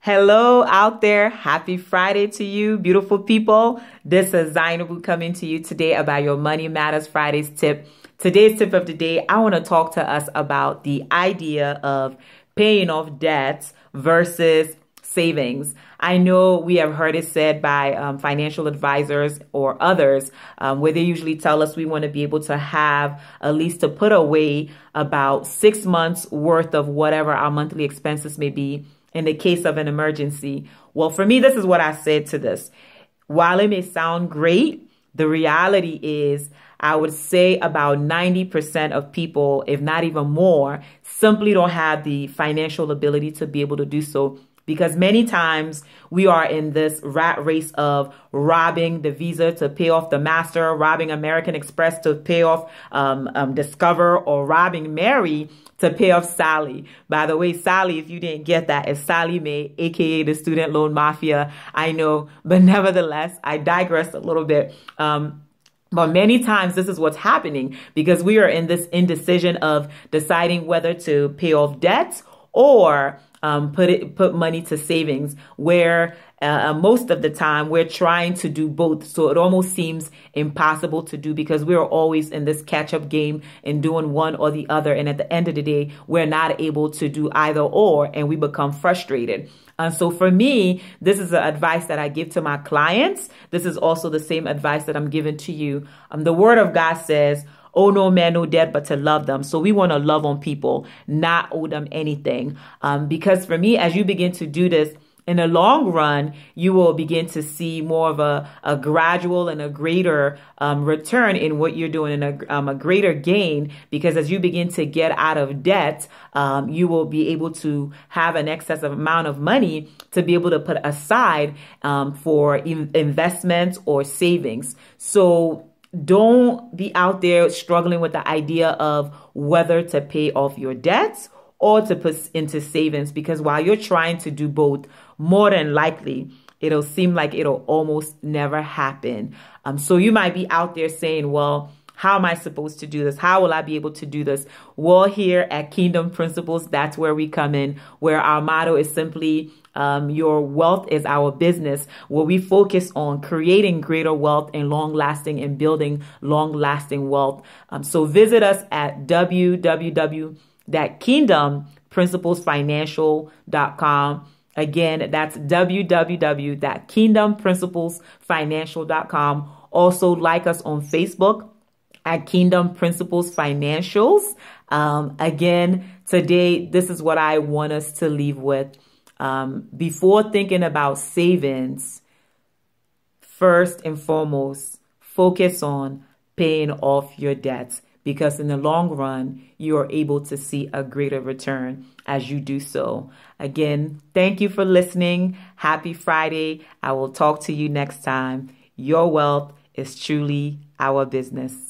Hello out there. Happy Friday to you, beautiful people. This is Zainabu coming to you today about your Money Matters Fridays tip. Today's tip of the day, I want to talk to us about the idea of paying off debts versus savings. I know we have heard it said by financial advisors or others where they usually tell us we want to be able to have at least to put away about 6 months worth of whatever our monthly expenses may be in the case of an emergency. Well, for me, this is what I said to this. While it may sound great, the reality is I would say about 90% of people, if not even more, simply don't have the financial ability to be able to do so. Because many times we are in this rat race of robbing the Visa to pay off the Master, robbing American Express to pay off Discover, or robbing Mary to pay off Sally. By the way, Sally, if you didn't get that, is Sallie Mae, aka the student loan mafia. I know, but nevertheless, I digress a little bit. But many times this is what's happening because we are in this indecision of deciding whether to pay off debts or put money to savings, where most of the time we're trying to do both. So it almost seems impossible to do because we're always in this catch-up game and doing one or the other. And at the end of the day, we're not able to do either or, and we become frustrated. And so for me, this is the advice that I give to my clients. This is also the same advice that I'm giving to you. The Word of God says, "Oh, no man, no debt, but to love them." So we want to love on people, not owe them anything. Because for me, as you begin to do this, in the long run, you will begin to see more of a gradual and a greater return in what you're doing, and a greater gain. Because as you begin to get out of debt, you will be able to have an excessive amount of money to be able to put aside for investments or savings. So don't be out there struggling with the idea of whether to pay off your debts or to put into savings, because while you're trying to do both, more than likely, it'll seem like it'll almost never happen. So you might be out there saying, well, how am I supposed to do this? How will I be able to do this? Well, here at Kingdom Principles, that's where we come in, where our motto is simply, your wealth is our business, where we focus on creating greater wealth and long-lasting and building long-lasting wealth. So visit us at www.kingdomprinciplesfinancial.com. Again, that's www.kingdomprinciplesfinancial.com. Also, like us on Facebook at Kingdom Principles Financials. Again, today, this is what I want us to leave with. Before thinking about savings, first and foremost, focus on paying off your debts, because in the long run, you are able to see a greater return as you do so. Again, thank you for listening. Happy Friday. I will talk to you next time. Your wealth is truly our business.